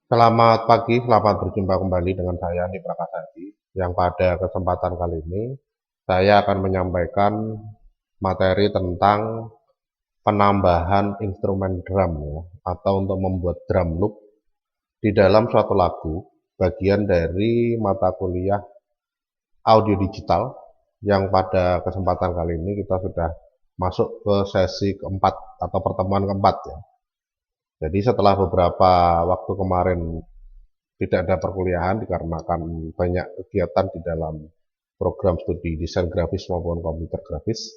Selamat pagi, selamat berjumpa kembali dengan saya Andi Prakasadi. Yang pada kesempatan kali ini saya akan menyampaikan materi tentang penambahan instrumen drum ya, atau untuk membuat drum loop di dalam suatu lagu, bagian dari mata kuliah audio digital yang pada kesempatan kali ini kita sudah masuk ke sesi keempat atau pertemuan keempat ya. Jadi setelah beberapa waktu kemarin tidak ada perkuliahan dikarenakan banyak kegiatan di dalam program studi desain grafis maupun komputer grafis.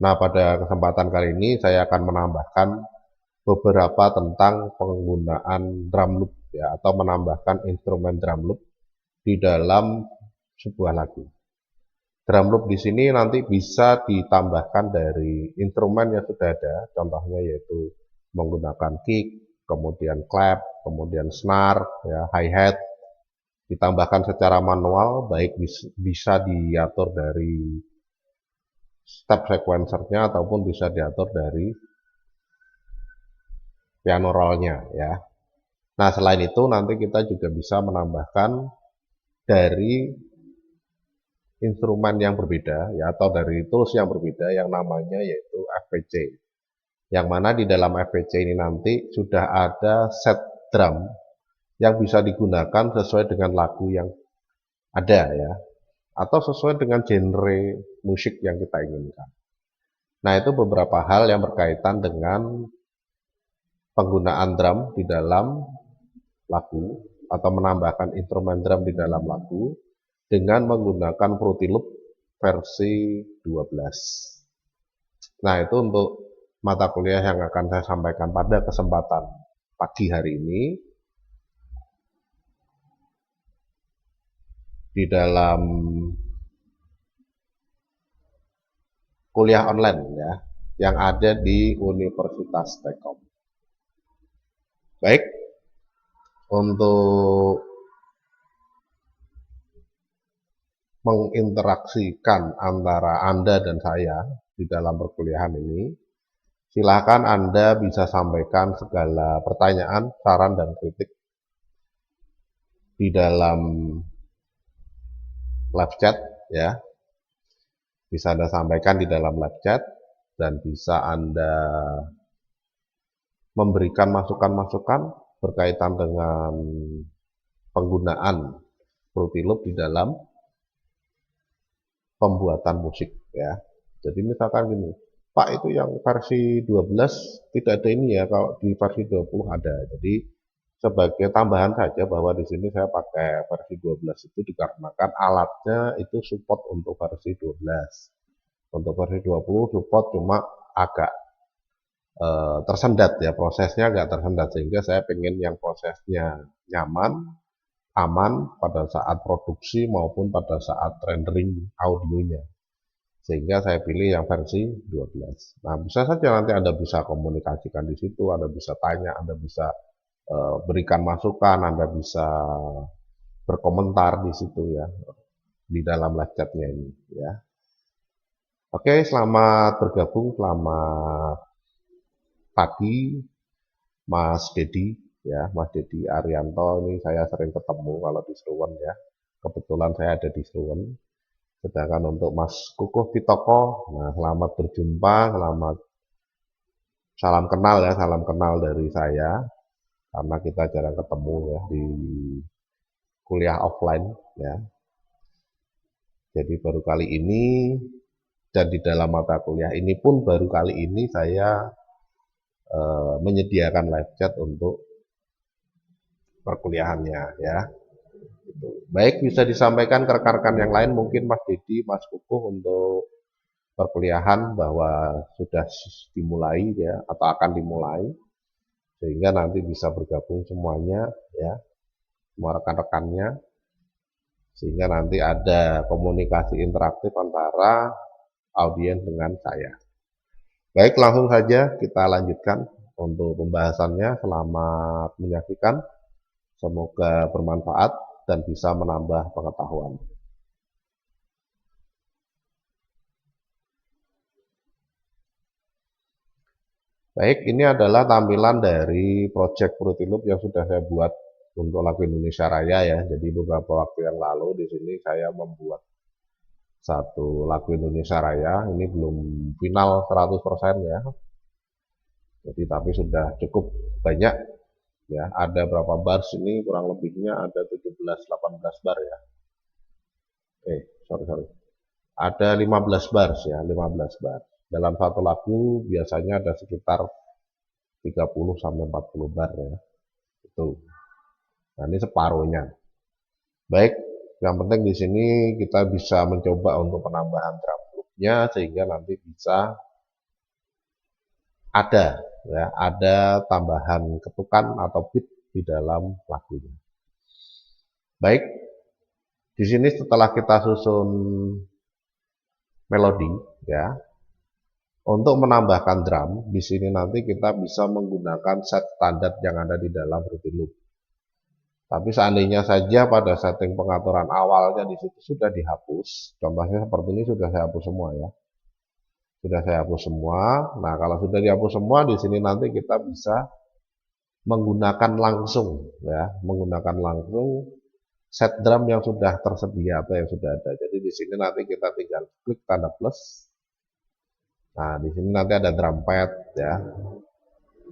Nah, pada kesempatan kali ini saya akan menambahkan beberapa tentang penggunaan drum loop ya, atau menambahkan instrumen drum loop di dalam sebuah lagu. Drum loop di sini nanti bisa ditambahkan dari instrumen yang sudah ada, contohnya yaitu menggunakan kick, kemudian clap, kemudian snare, ya, hi-hat, ditambahkan secara manual, baik bisa diatur dari step sequencernya ataupun bisa diatur dari piano rollnya ya. Nah, selain itu nanti kita juga bisa menambahkan dari instrumen yang berbeda ya, atau dari tools yang berbeda yang namanya yaitu FPC. Yang mana di dalam FPC ini nanti sudah ada set drum yang bisa digunakan sesuai dengan lagu yang ada ya, atau sesuai dengan genre musik yang kita inginkan. Nah, itu beberapa hal yang berkaitan dengan penggunaan drum di dalam lagu atau menambahkan instrumen drum di dalam lagu dengan menggunakan Fruity Loop versi 12. Nah, itu untuk mata kuliah yang akan saya sampaikan pada kesempatan pagi hari ini di dalam kuliah online ya, yang ada di Universitas Telkom. Baik, untuk menginteraksikan antara Anda dan saya di dalam perkuliahan ini, silakan Anda bisa sampaikan segala pertanyaan, saran, dan kritik di dalam live chat ya. Bisa Anda sampaikan di dalam live chat dan bisa Anda memberikan masukan-masukan berkaitan dengan penggunaan Fruity Loop di dalam pembuatan musik ya. Jadi misalkan gini, Pak, itu yang versi 12 tidak ada ini ya, kalau di versi 20 ada. Jadi sebagai tambahan saja bahwa di sini saya pakai versi 12 itu dikarenakan alatnya itu support untuk versi 12. Untuk versi 20 support cuma agak tersendat ya, prosesnya agak tersendat, sehingga saya pengen yang prosesnya nyaman, aman pada saat produksi maupun pada saat rendering audionya, sehingga saya pilih yang versi 12. Nah, bisa saja nanti Anda bisa komunikasikan di situ, Anda bisa tanya, Anda bisa berikan masukan, Anda bisa berkomentar di situ ya, di dalam live chatnya ini ya. Oke, selamat bergabung, selamat pagi Mas Dedi ya, Mas Dedi Arianto. Ini saya sering ketemu kalau di Seruan ya. Kebetulan saya ada di Seruan. Sedangkan untuk Mas Kukuh Pitoko, nah, selamat berjumpa, selamat salam kenal ya, salam kenal dari saya karena kita jarang ketemu ya di kuliah offline ya. Jadi baru kali ini, dan di dalam mata kuliah ini pun baru kali ini saya menyediakan live chat untuk perkuliahannya ya. Baik, bisa disampaikan ke rekan-rekan yang lain, mungkin Mas Dedi, Mas Kukuh, untuk perkuliahan bahwa sudah dimulai ya, atau akan dimulai, sehingga nanti bisa bergabung semuanya ya, semua rekan-rekannya, sehingga nanti ada komunikasi interaktif antara audiens dengan saya. Baik, langsung saja kita lanjutkan untuk pembahasannya. Selamat menyaksikan, semoga bermanfaat dan bisa menambah pengetahuan. Baik, ini adalah tampilan dari project Fruity Loop yang sudah saya buat untuk lagu Indonesia Raya ya. Jadi beberapa waktu yang lalu di sini saya membuat satu lagu Indonesia Raya. Ini belum final 100% ya. Jadi tapi sudah cukup banyak ya. Ada berapa bars ini, kurang lebihnya ada 17-18 bar ya. Sorry. Ada 15 bars ya, 15 bar. Dalam satu lagu biasanya ada sekitar 30 sampai 40 bar ya. Itu. Nah, ini separuhnya. Baik, yang penting di sini kita bisa mencoba untuk penambahan drum loop-nya sehingga nanti bisa ada tambahan ketukan atau beat di dalam lagunya. Baik, di sini setelah kita susun melodi ya, untuk menambahkan drum di sini nanti kita bisa menggunakan set standar yang ada di dalam routine loop. Tapi seandainya saja pada setting pengaturan awalnya di situ sudah dihapus, contohnya seperti ini sudah saya hapus semua ya. Sudah saya hapus semua. Nah, kalau sudah dihapus semua di sini nanti kita bisa menggunakan langsung ya, menggunakan langsung set drum yang sudah tersedia atau yang sudah ada. Jadi di sini nanti kita tinggal klik tanda plus. Nah, di sini nanti ada drum pad ya.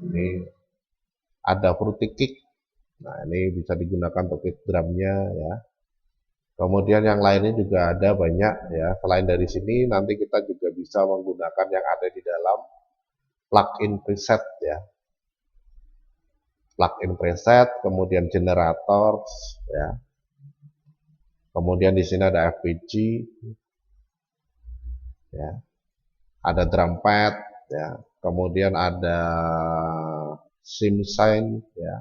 Ini ada fruity kick. Nah, ini bisa digunakan untuk kick drumnya ya. Kemudian yang lainnya juga ada banyak ya. Selain dari sini nanti kita juga bisa menggunakan yang ada di dalam plugin preset ya. Plugin preset, kemudian generator ya. Kemudian di sini ada FPG ya. Ada drum pad ya. Kemudian ada sim sign ya.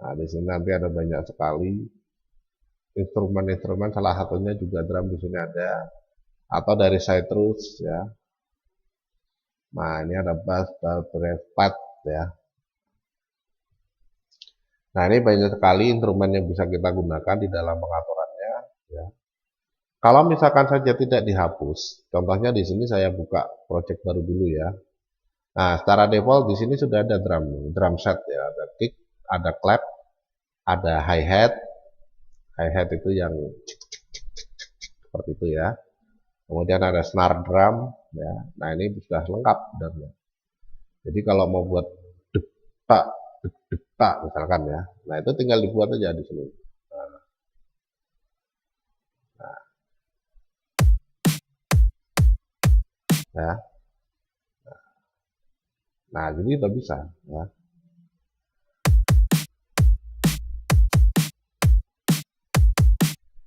Nah, di sini nanti ada banyak sekali instrumen-instrumen, salah satunya juga drum di sini ada, atau dari Citrus ya. Nah, ini ada bass, pad ya. Nah, ini banyak sekali instrumen yang bisa kita gunakan di dalam pengaturannya ya. Kalau misalkan saja tidak dihapus, contohnya di sini saya buka project baru dulu ya. Nah, secara default di sini sudah ada drum set ya, ada kick, ada clap, ada hi-hat. Hi-hat itu yang seperti itu ya. Kemudian ada snare drum ya. Nah, ini sudah lengkap sebenarnya. Jadi kalau mau buat depak misalkan ya. Nah, itu tinggal dibuat aja di sini. Ya. Nah, jadi itu bisa ya.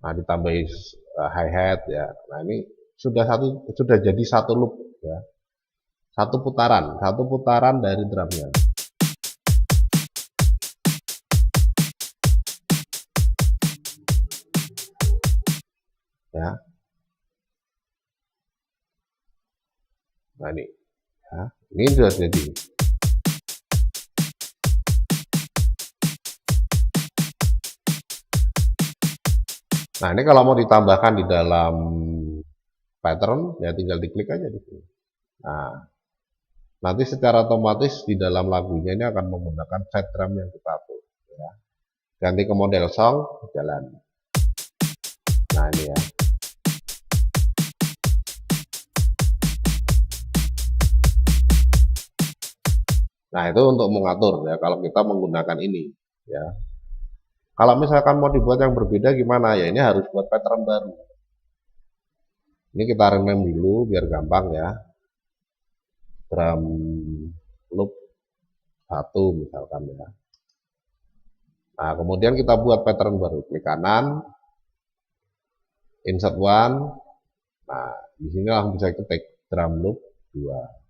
Nah, ditambahi hi-hat ya. Nah, ini sudah jadi satu loop ya. Satu putaran dari drumnya. Ya. Nah, ini ya. Ini sudah jadi. Nah, ini kalau mau ditambahkan di dalam pattern, ya tinggal diklik aja di sini. Nah, nanti secara otomatis di dalam lagunya ini akan menggunakan set drum yang kita atur. Ya. Ganti ke model song, jalan. Nah, ini ya. Nah, itu untuk mengatur ya, kalau kita menggunakan ini. Ya. Kalau misalkan mau dibuat yang berbeda gimana? Ya, ini harus buat pattern baru. Ini kita rename dulu biar gampang ya. Drum loop 1 misalkan ya. Nah, kemudian kita buat pattern baru. Klik kanan, insert one. Nah, di sini langsung bisa ketik drum loop 2.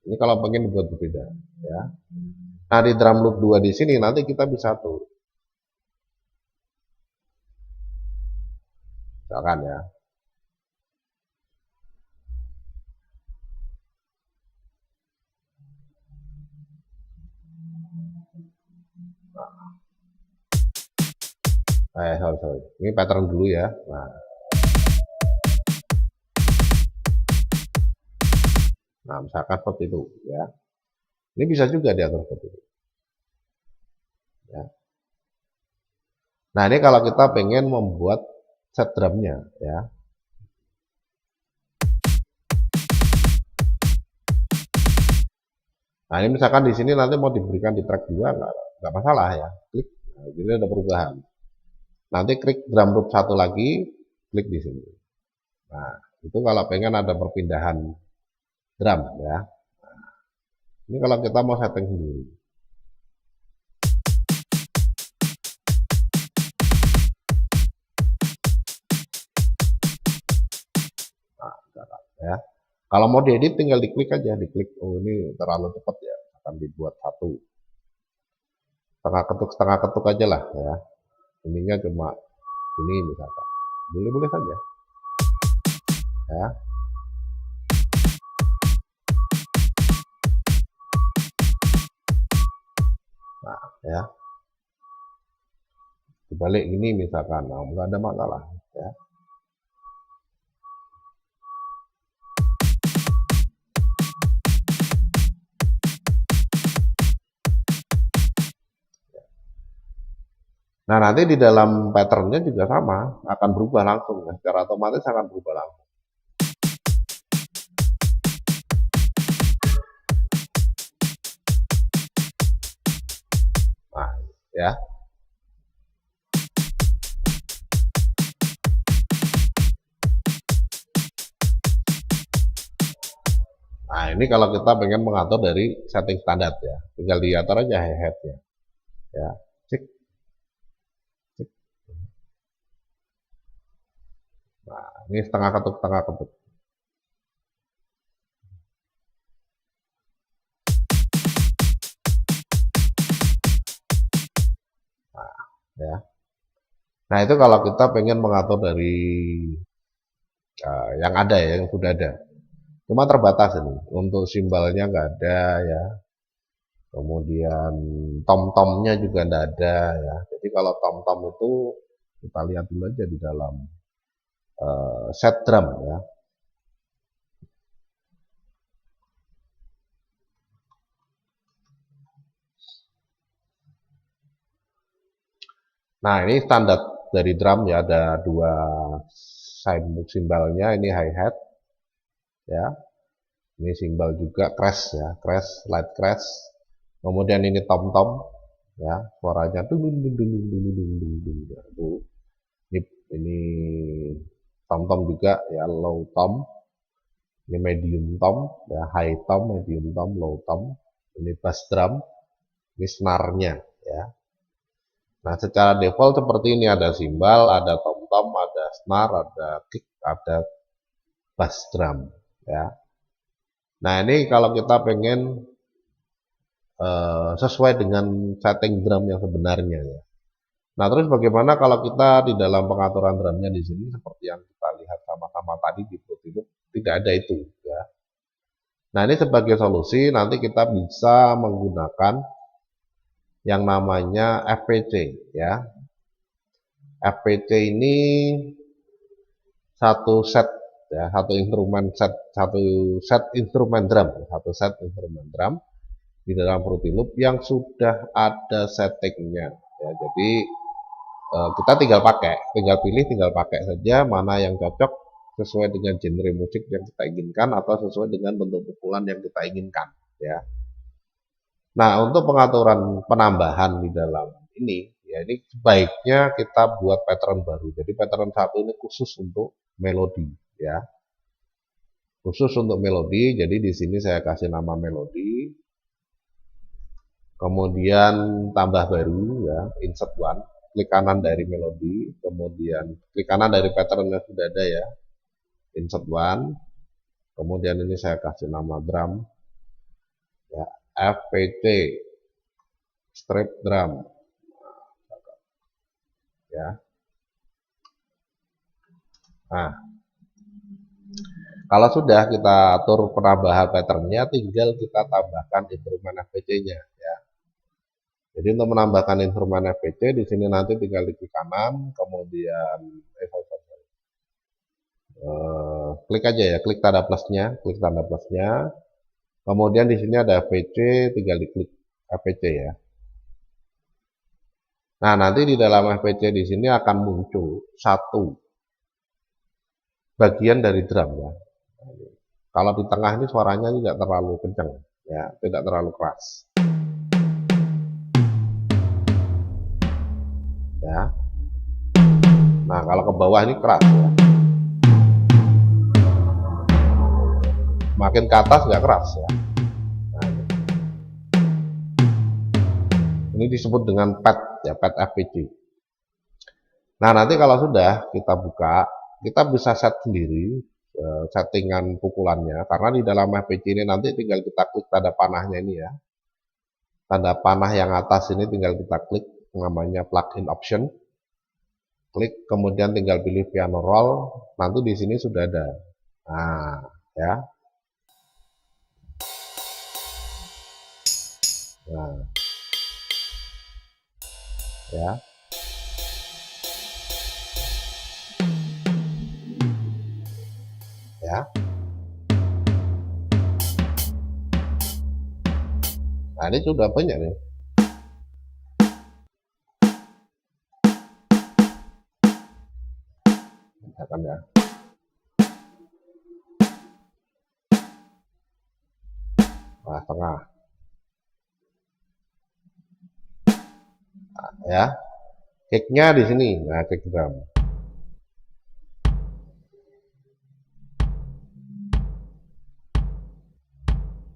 Ini kalau pengen dibuat berbeda ya. Nah, di drum loop 2 di sini nanti kita bisa atur. Misalkan ya. Sorry. Ini pattern dulu ya. Nah, misalkan seperti itu ya. Ini bisa juga diatur seperti itu. Ya. Nah ini kalau kita pengen membuat set drumnya ya. Nah ini misalkan di sini nanti mau diberikan di track 2 nggak masalah ya. Klik, nah, jadi ada perubahan. Nanti klik drum loop satu lagi, klik di sini. Nah itu kalau pengen ada perpindahan drum ya. Nah, ini kalau kita mau setting sendiri. Nah, ya. Kalau mau diedit tinggal diklik aja, diklik. Oh ini terlalu cepat ya, akan dibuat satu. Setengah ketuk aja lah ya. Ininya cuma ini misalkan. Boleh-boleh saja. Ya. Nah, ya. Dibalik ini misalkan, nah, nggak ada masalah ya. Nah nanti di dalam patternnya juga sama, akan berubah langsung ya. Secara otomatis akan berubah langsung. Nah ya. Nah ini kalau kita pengen mengatur dari setting standar ya, tinggal diatur aja hi-hatnya ya. Cek. Cek. Nah ini setengah ketuk. Nah, ya. Nah itu kalau kita pengen mengatur dari yang ada ya, yang sudah ada. Cuma terbatas ini, untuk simbalnya nggak ada ya. Kemudian tom-tomnya juga nggak ada ya. Jadi kalau tom-tom itu kita lihat dulu aja di dalam set drum ya. Nah ini standar dari drum ya, ada dua simbalnya, ini hi-hat ya. Ini simbal juga crash ya, crash, light crash. Kemudian ini tom-tom ya, suaranya tuh ini tom-tom juga ya, low tom. Ini medium tom ya, high tom, medium tom, low tom. Ini bass drum, ini snare-nya ya. Nah secara default seperti ini, ada simbal, ada tom-tom, ada snare, ada kick, ada bass drum ya. Nah ini kalau kita pengen sesuai dengan setting drum yang sebenarnya ya. Nah terus bagaimana kalau kita di dalam pengaturan drumnya di sini seperti yang kita lihat sama-sama tadi di Fruity Loop, tidak ada itu ya. Nah ini sebagai solusi nanti kita bisa menggunakan yang namanya FPC ya. FPC ini satu set ya, satu set instrumen drum di dalam Fruity Loop yang sudah ada settingnya ya. Jadi kita tinggal pilih, tinggal pakai saja mana yang cocok sesuai dengan genre musik yang kita inginkan atau sesuai dengan bentuk pukulan yang kita inginkan ya. Nah untuk pengaturan penambahan di dalam ini ya, ini sebaiknya kita buat pattern baru. Jadi pattern satu ini khusus untuk melodi ya, khusus untuk melodi. Jadi di sini saya kasih nama melodi, kemudian tambah baru ya, insert one, klik kanan dari melodi, kemudian klik kanan dari pattern yang sudah ada ya, insert one, kemudian ini saya kasih nama drum ya, FPC strip drum ya. Nah kalau sudah kita atur penambahan patternnya, tinggal kita tambahkan instrumen FPC-nya ya. Jadi untuk menambahkan instrumen FPC di sini nanti tinggal di klik kanan, kemudian klik aja ya, klik tanda plusnya, kemudian di sini ada FPC, tinggal diklik FPC ya. Nah, nanti di dalam FPC di sini akan muncul satu bagian dari drum ya. Kalau di tengah ini suaranya tidak terlalu kencang, ya, tidak terlalu keras. Ya. Nah, kalau ke bawah ini keras ya. Makin ke atas nggak keras ya. Nah, ini disebut dengan pad ya, pad FPC. Nah, nanti kalau sudah kita buka, kita bisa set sendiri settingan pukulannya, karena di dalam FPC ini nanti tinggal kita klik tanda panahnya ini ya. Tanda panah yang atas ini tinggal kita klik, namanya plugin option. Klik, kemudian tinggal pilih piano roll, nanti di sini sudah ada. Nah, ya. Nah, ya. Ya. Nah, ini sudah banyak nih. Misalkan ya. Nah, tengah. Nah, ya. Kicknya di sini. Nah, kick drum.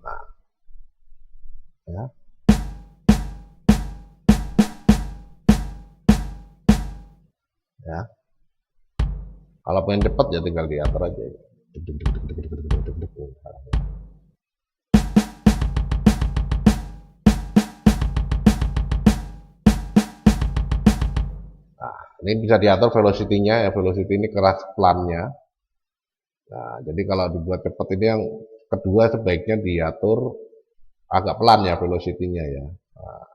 Nah, ya. Ya. Kalau pengen cepet ya tinggal diatur aja. Nah, ini bisa diatur velocity-nya ya, velocity ini keras pelannya. Nah, jadi kalau dibuat cepat ini yang kedua sebaiknya diatur agak pelan ya velocity-nya ya. Nah,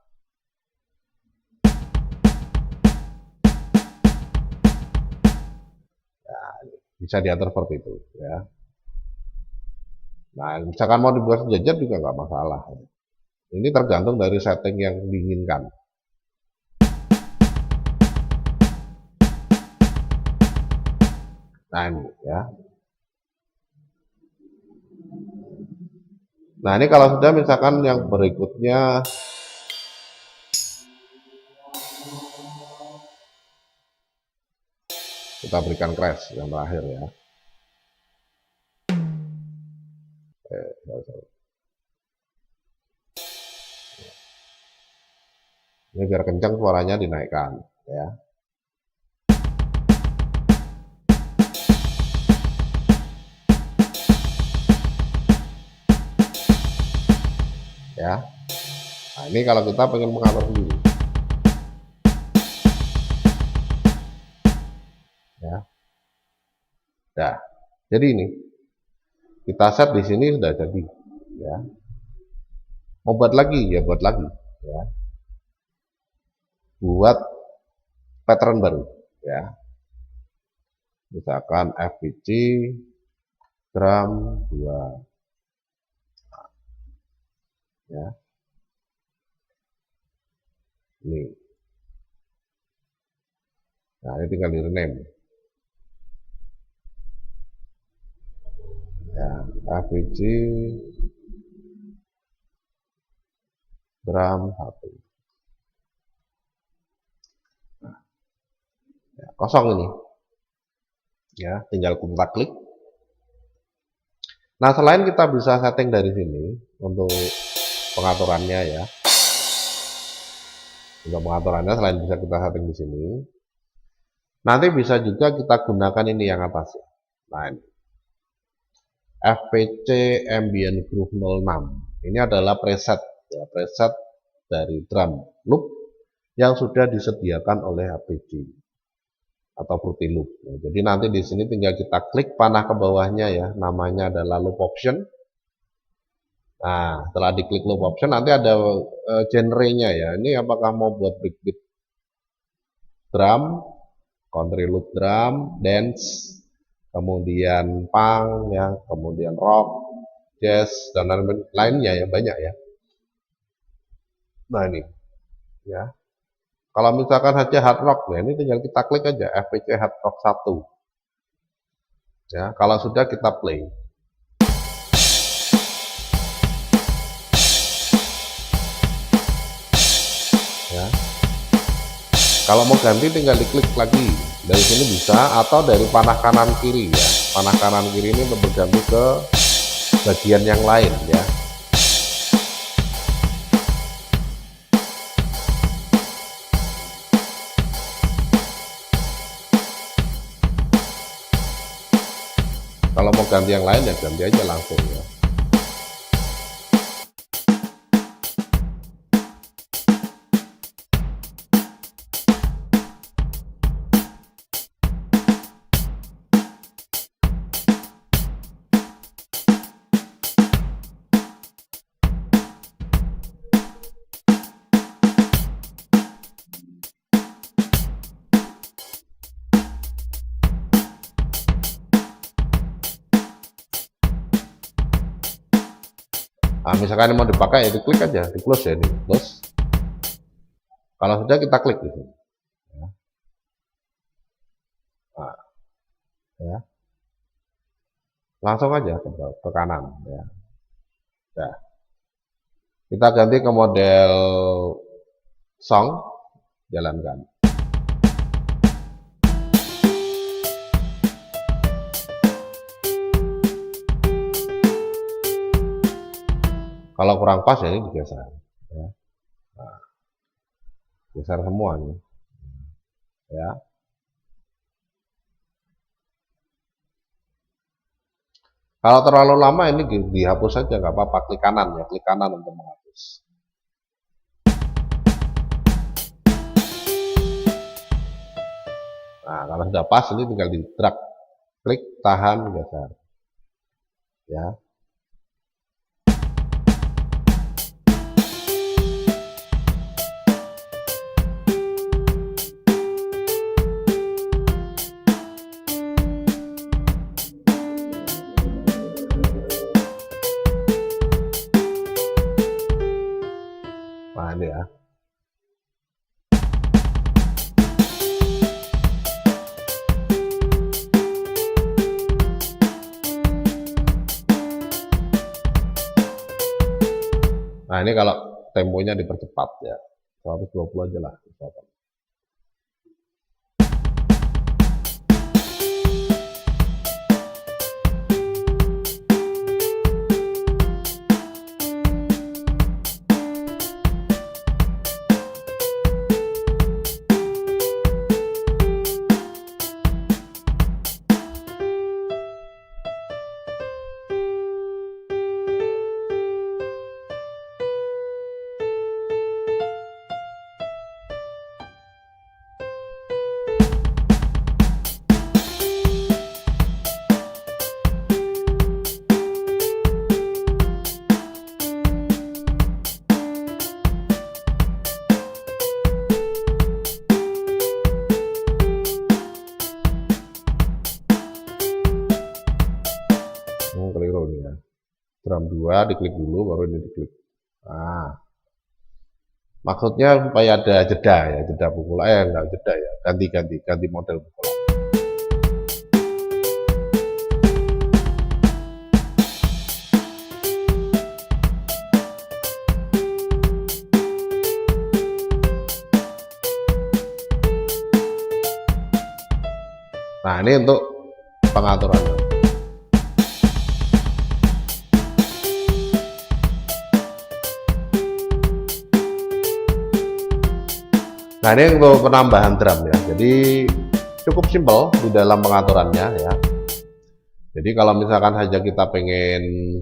bisa diatur seperti itu ya. Nah, misalkan mau dibuat sejajar juga nggak masalah. Ini tergantung dari setting yang diinginkan. Nah, ini ya. Nah, ini kalau sudah misalkan yang berikutnya kita berikan crash yang terakhir ya. Ini biar kencang suaranya dinaikkan ya. Ya. Nah, ini kalau kita pengen mengatur sendiri. Ya. Nah, jadi ini kita set di sini sudah jadi ya. Mau buat lagi ya buat lagi ya. Buat pattern baru ya. Misalkan FPC drum 2 ya. Ini. Nah, ini tinggal di rename. Ya, FPC drum 1. Nah, ya, kosong ini. Ya, tinggal kita klik. Nah, selain kita bisa setting dari sini untuk pengaturannya ya. Untuk pengaturannya selain bisa kita setting di sini, nanti bisa juga kita gunakan ini yang atas ya. Nah, ini. FPC Ambient Groove 06. Ini adalah preset ya, preset dari drum loop yang sudah disediakan oleh FPC atau Fruity Loop. Nah, jadi nanti di sini tinggal kita klik panah ke bawahnya ya, namanya adalah loop option. Nah, setelah diklik loop option nanti ada genre-nya ya. Ini apakah mau buat breakbeat drum, country loop drum, dance, kemudian punk ya, kemudian rock, jazz dan lainnya ya, banyak ya. Nah, ini ya. Kalau misalkan saja hard rock, ya ini tinggal kita klik aja FPC hard rock 1. Ya, kalau sudah kita play. Ya. Kalau mau ganti tinggal diklik lagi. Dari sini bisa, atau dari panah kanan kiri ya. Panah kanan kiri ini untuk berganti ke bagian yang lain ya. Kalau mau ganti yang lain ya ganti aja langsung ya. Nah, misalkan mau dipakai ya diklik aja, di close ya, di close. Kalau sudah kita klik di sini. Ya. Nah, ya. Langsung aja ke kanan ya. Nah, kita ganti ke model song, jalankan. Kalau kurang pas ya ini digeser ya. Nah, geser semua nih ya. Kalau terlalu lama ini dihapus saja, nggak apa-apa, klik kanan ya, klik kanan untuk menghapus. Nah, kalau sudah pas ini tinggal di drag, klik, tahan, geser ya. Nah ini ya. Nah ini kalau temponya dipercepat ya, 120 aja lah misalkan. Keliru nih ya. Drum 2 diklik dulu, baru ini diklik. Nah, maksudnya supaya ada jeda ya, jeda pukulan, enggak jeda ya, ganti model pukulan. Nah ini untuk pengaturan. Nah ini untuk penambahan drum ya, jadi cukup simpel di dalam pengaturannya ya. Jadi kalau misalkan saja kita pengen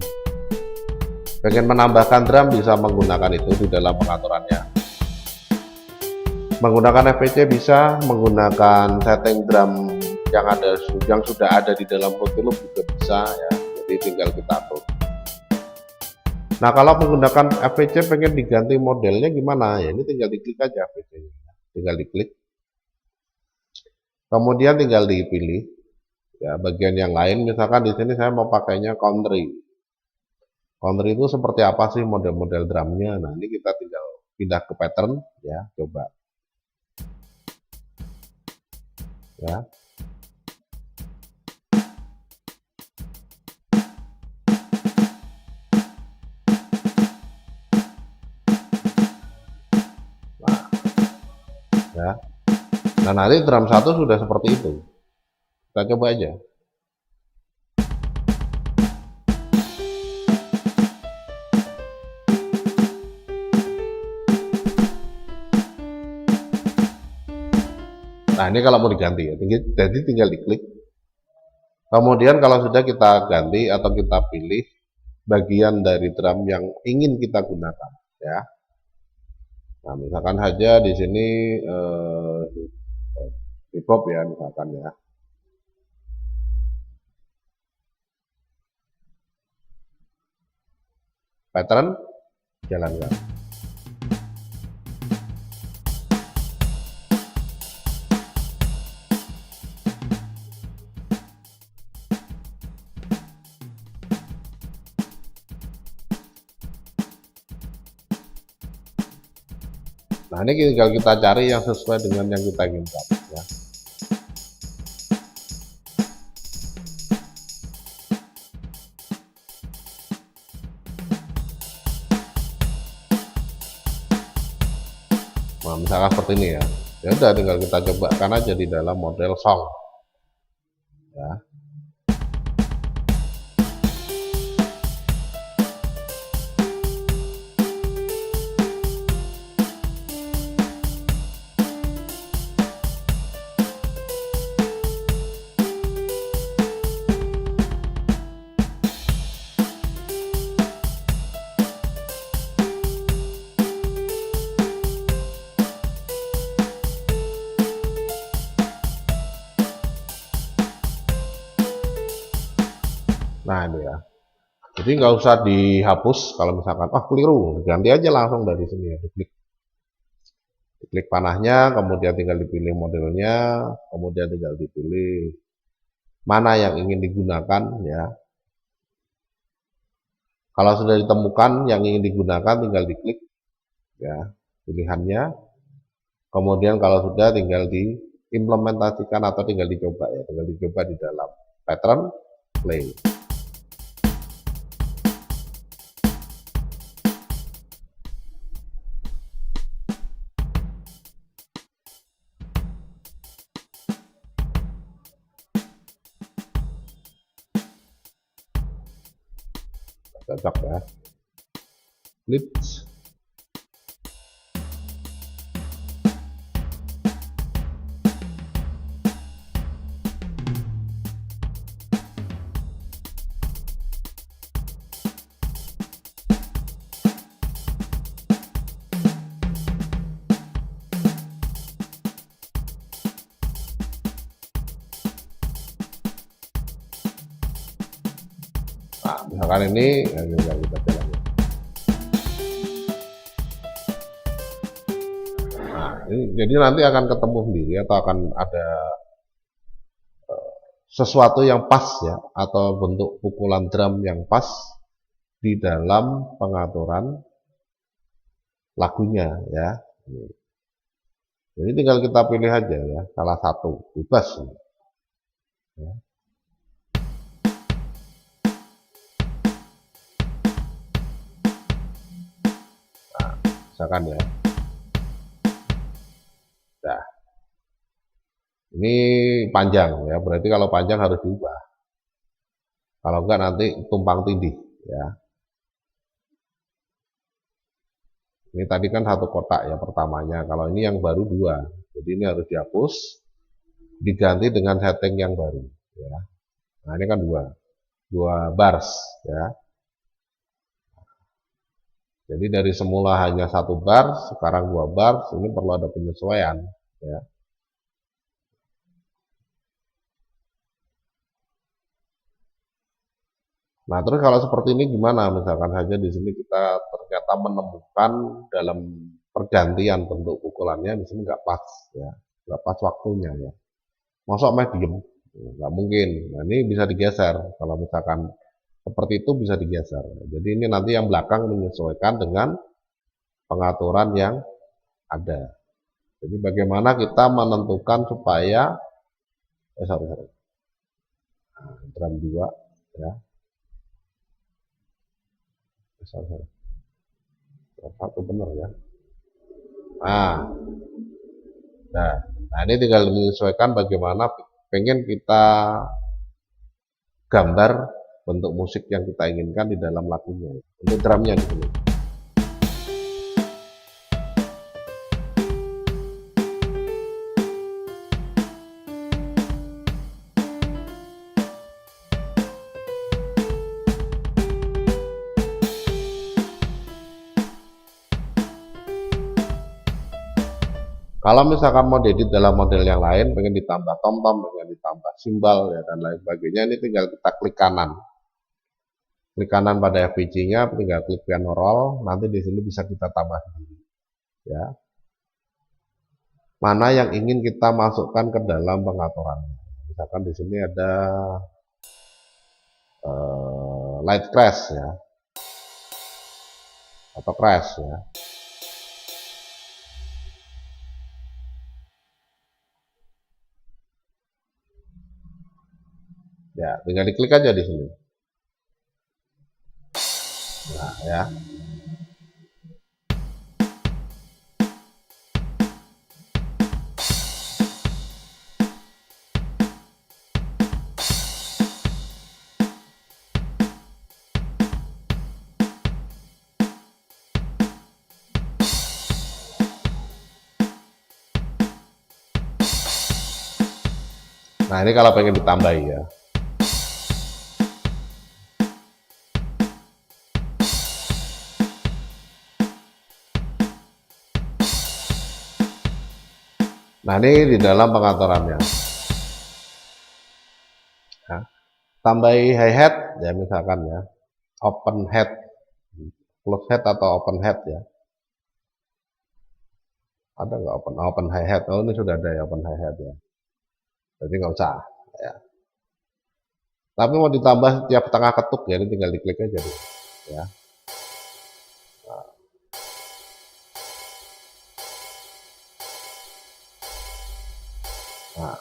menambahkan drum, bisa menggunakan itu di dalam pengaturannya. Menggunakan FPC bisa, menggunakan setting drum yang sudah ada di dalam Fruity Loop juga bisa ya. Jadi tinggal kita atur. Nah kalau menggunakan FPC pengen diganti modelnya gimana ya, ini tinggal diklik aja FPC, tinggal diklik, kemudian tinggal dipilih ya bagian yang lain. Misalkan di sini saya mau pakainya country. Country itu seperti apa sih model-model drumnya? Nah ini kita tinggal pindah ke pattern ya, coba. ya. Nah, ya. Nah, nanti drum 1 sudah seperti itu. Kita coba aja. Nah, ini kalau mau diganti ya, jadi tinggal diklik. Kemudian kalau sudah kita ganti atau kita pilih bagian dari drum yang ingin kita gunakan, ya. Nah, misalkan saja di sini hip hop ya, misalkan ya. Pattern, jalankan. Nah, ini tinggal kita cari yang sesuai dengan yang kita inginkan, ya. Nah, misalkan seperti ini ya. Ya udah tinggal kita cobakan aja di dalam model song. Ya. Nah, ini ya. Jadi nggak usah dihapus kalau misalkan, keliru, ganti aja langsung dari sini ya. Diklik panahnya, kemudian tinggal dipilih modelnya, kemudian tinggal dipilih mana yang ingin digunakan ya. Kalau sudah ditemukan yang ingin digunakan, tinggal diklik ya pilihannya. Kemudian kalau sudah tinggal diimplementasikan atau tinggal dicoba ya, tinggal dicoba di dalam pattern play. Cocok ya. Blitz. Nah, misalkan ini ya, kita jalan. Nah, ini jadi nanti akan ketemu sendiri atau akan ada sesuatu yang pas ya, atau bentuk pukulan drum yang pas di dalam pengaturan lagunya ya. Jadi tinggal kita pilih aja ya, salah satu, bebas ya. Nah, misalkan ya. Nah, ini panjang ya, berarti kalau panjang harus diubah. Kalau enggak nanti tumpang tindih ya. Ini tadi kan satu kotak ya pertamanya, kalau ini yang baru dua. Jadi ini harus dihapus, diganti dengan setting yang baru ya. Nah, ini kan dua bars ya. Jadi dari semula hanya satu bar, sekarang 2 bar, ini perlu ada penyesuaian ya. Nah, terus kalau seperti ini gimana? Misalkan saja di sini kita ternyata menemukan dalam pergantian bentuk pukulannya di sini nggak pas ya, nggak pas waktunya ya. Masuk medium, nggak mungkin. Nah, ini bisa digeser. Kalau misalkan seperti itu bisa digeser. Jadi ini nanti yang belakang menyesuaikan dengan pengaturan yang ada. Jadi bagaimana kita menentukan supaya sorry. Nah, drum 2 ya. Sorry. Drum 1 bener ya. Nah, nah ini tinggal menyesuaikan bagaimana pengen kita gambar bentuk musik yang kita inginkan di dalam lagunya. Untuk drumnya gitu. Kalau misalkan mau diedit dalam model yang lain, pengen ditambah tom-tom, pengen ditambah simbal ya dan lain sebagainya, ini tinggal kita klik kanan. Klik kanan pada FPG-nya, tinggal klik piano roll, nanti di sini bisa kita tambah sendiri. Ya. Mana yang ingin kita masukkan ke dalam pengaturannya. Misalkan di sini ada light crash ya, atau crash ya. Ya, tinggal diklik aja di sini. Nah, ya. Nah, ini kalau pengen ditambahi ya. Nah, ini di dalam pengaturannya. Nah, tambahi hi-hat ya misalkan ya. Open head, close head atau open head ya. Ada nggak open hi-hat? Oh, ini sudah ada ya open hi-hat ya. Jadi nggak usah ya. Tapi mau ditambah tiap tengah ketuk ya, ini tinggal diklik aja deh. Ya. Nah.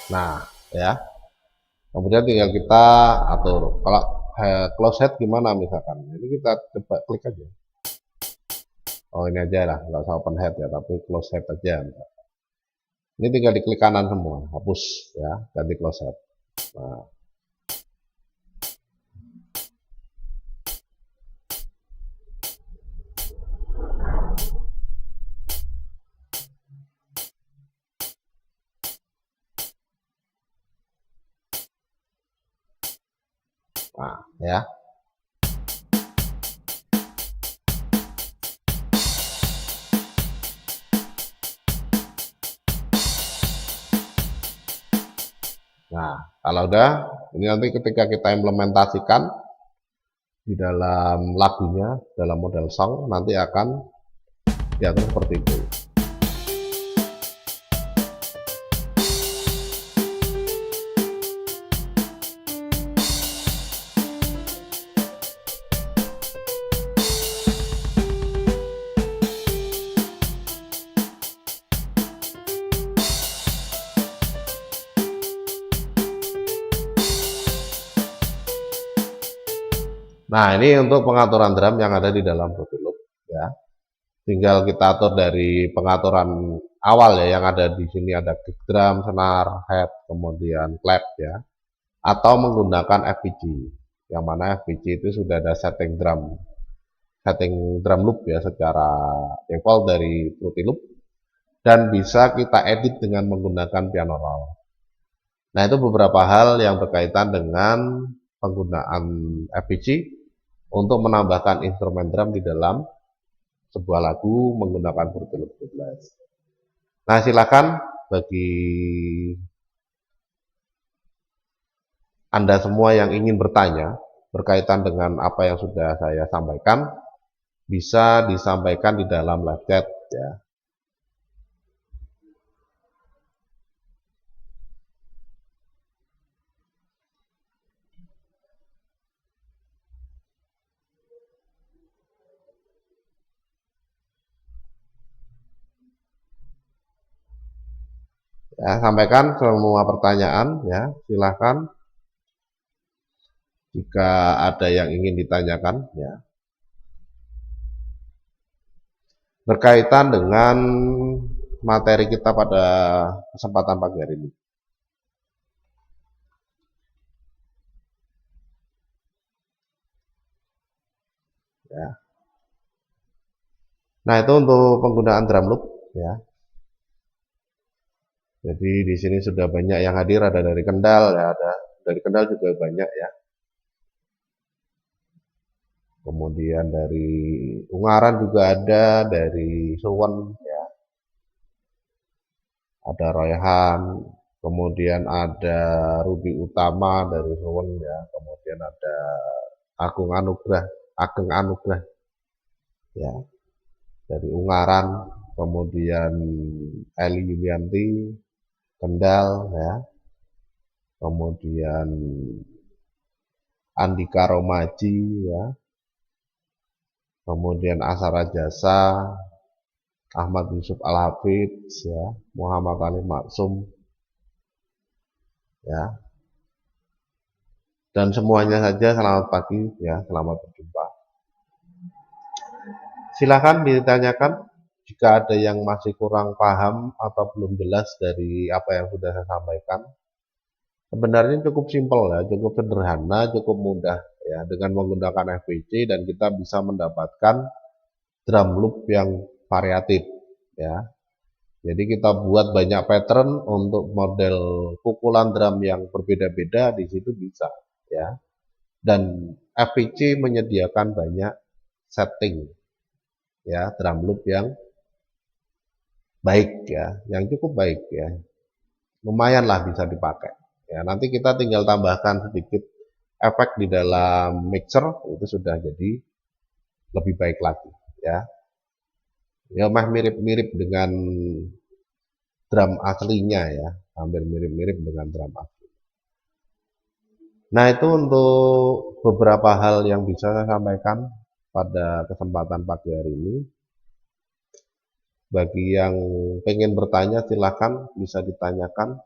Nah, ya. Kemudian tinggal kita atur. Kalau close head gimana misalkan? Ini kita coba klik aja. Oh, ini aja lah, nggak usah open head ya, tapi close head aja. Ini tinggal diklik kanan semua, hapus ya, ganti close head. Nah, ya. Nah, kalau udah, ini nanti ketika kita implementasikan di dalam lagunya, dalam model song, nanti akan diatur seperti itu. Nah, ini untuk pengaturan drum yang ada di dalam Fruity Loop ya. Tinggal kita atur dari pengaturan awal ya, yang ada di sini ada kick drum, snare, head, kemudian clap ya. Atau menggunakan FPG. Yang mana FPG itu sudah ada setting drum loop ya secara default dari Fruity Loop dan bisa kita edit dengan menggunakan piano roll. Nah, itu beberapa hal yang berkaitan dengan penggunaan FPG untuk menambahkan instrumen drum di dalam sebuah lagu menggunakan Fruity Loop 12. Nah, silakan bagi Anda semua yang ingin bertanya berkaitan dengan apa yang sudah saya sampaikan, bisa disampaikan di dalam live chat ya. Ya, sampaikan semua pertanyaan ya, silahkan jika ada yang ingin ditanyakan ya. Berkaitan dengan materi kita pada kesempatan pagi hari ini. Ya. Nah, itu untuk penggunaan drum loop ya. Jadi di sini sudah banyak yang hadir, ada dari Kendal ya, ada dari Kendal juga banyak ya. Kemudian dari Ungaran juga ada, dari Suwon ya, ada Royhan, kemudian ada Ruby Utama dari Suwon ya, kemudian ada Ageng Anugrah ya dari Ungaran, kemudian Eli Yulianti Kendal ya, kemudian Andika Romaji ya, kemudian Asara Jasa, Ahmad Yusuf Al-Hafidz ya, Muhammad Ali Maksum ya, dan semuanya saja selamat pagi ya, selamat berjumpa. Silakan ditanyakan jika ada yang masih kurang paham atau belum jelas dari apa yang sudah saya sampaikan. Sebenarnya cukup simpel ya, cukup sederhana, cukup mudah ya, dengan menggunakan FPC dan kita bisa mendapatkan drum loop yang variatif ya. Jadi kita buat banyak pattern untuk model pukulan drum yang berbeda-beda di situ bisa ya. Dan FPC menyediakan banyak setting ya, drum loop yang baik ya, yang cukup baik ya. Lumayan lah bisa dipakai. Ya, nanti kita tinggal tambahkan sedikit efek di dalam mixer, itu sudah jadi lebih baik lagi ya. Ya mah mirip-mirip dengan drum aslinya ya, hampir mirip-mirip dengan drum asli. Nah, itu untuk beberapa hal yang bisa saya sampaikan pada kesempatan pagi hari ini. Bagi yang pengen bertanya silahkan bisa ditanyakan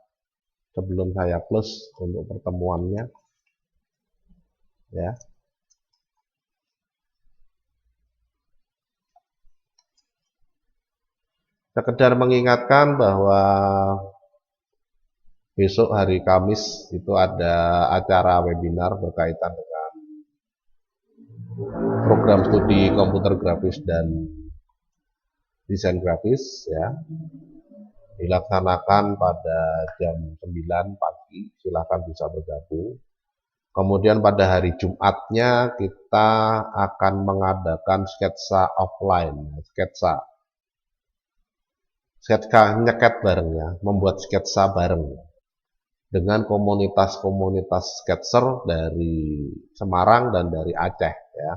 sebelum saya close untuk pertemuannya ya. Sekedar mengingatkan bahwa besok hari Kamis itu ada acara webinar berkaitan dengan program studi komputer grafis dan desain grafis ya. Dilaksanakan pada jam 9 pagi, silakan bisa bergabung. Kemudian pada hari Jumatnya kita akan mengadakan sketsa offline, sketsa nyeket bareng ya, membuat sketsa bareng dengan komunitas-komunitas sketser dari Semarang dan dari Aceh ya.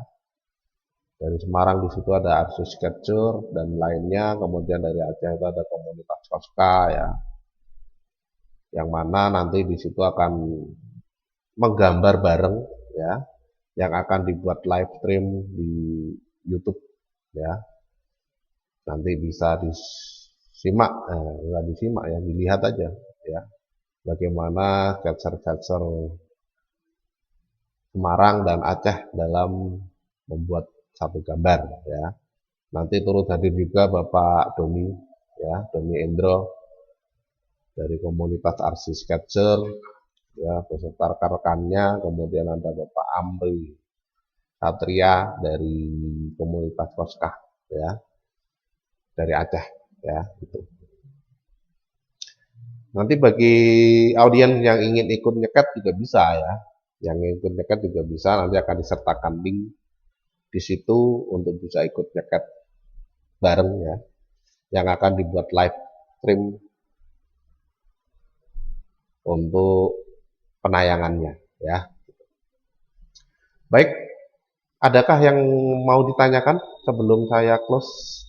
Dari Semarang di situ ada Arsus Sketcher dan lainnya, kemudian dari Aceh itu ada komunitas Koska ya. Yang mana nanti di situ akan menggambar bareng ya, yang akan dibuat live stream di YouTube ya. Nanti bisa disimak, nggak disimak ya, dilihat aja ya. Bagaimana sketser-sketser Semarang dan Aceh dalam membuat satu gambar ya. Nanti turut hadir juga Bapak Doni ya, Doni Endro dari komunitas Arsi Sketcher ya, beserta rekan-rekannya. Kemudian ada Bapak Amri Satria dari komunitas Koskah ya, dari Aceh ya gitu. Nanti bagi audiens yang ingin ikut nyeket juga bisa ya. Yang ingin ikut nyeket juga bisa, nanti akan disertakan link di situ untuk bisa ikut nyeket bareng ya. Yang akan dibuat live stream untuk penayangannya ya. Baik, adakah yang mau ditanyakan sebelum saya close?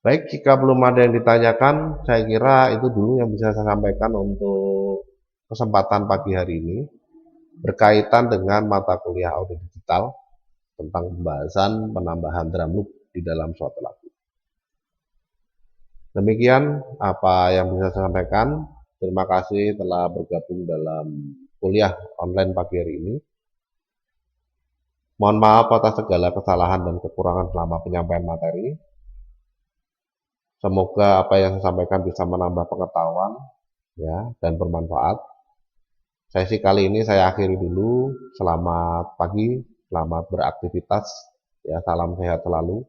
Baik, jika belum ada yang ditanyakan, saya kira itu dulu yang bisa saya sampaikan untuk kesempatan pagi hari ini berkaitan dengan mata kuliah audit digital tentang pembahasan penambahan drum loop di dalam suatu lagu. Demikian apa yang bisa saya sampaikan. Terima kasih telah bergabung dalam kuliah online pagi hari ini. Mohon maaf atas segala kesalahan dan kekurangan selama penyampaian materi. Semoga apa yang saya sampaikan bisa menambah pengetahuan ya dan bermanfaat. Sesi kali ini saya akhiri dulu. Selamat pagi, selamat beraktivitas. Ya, salam sehat selalu.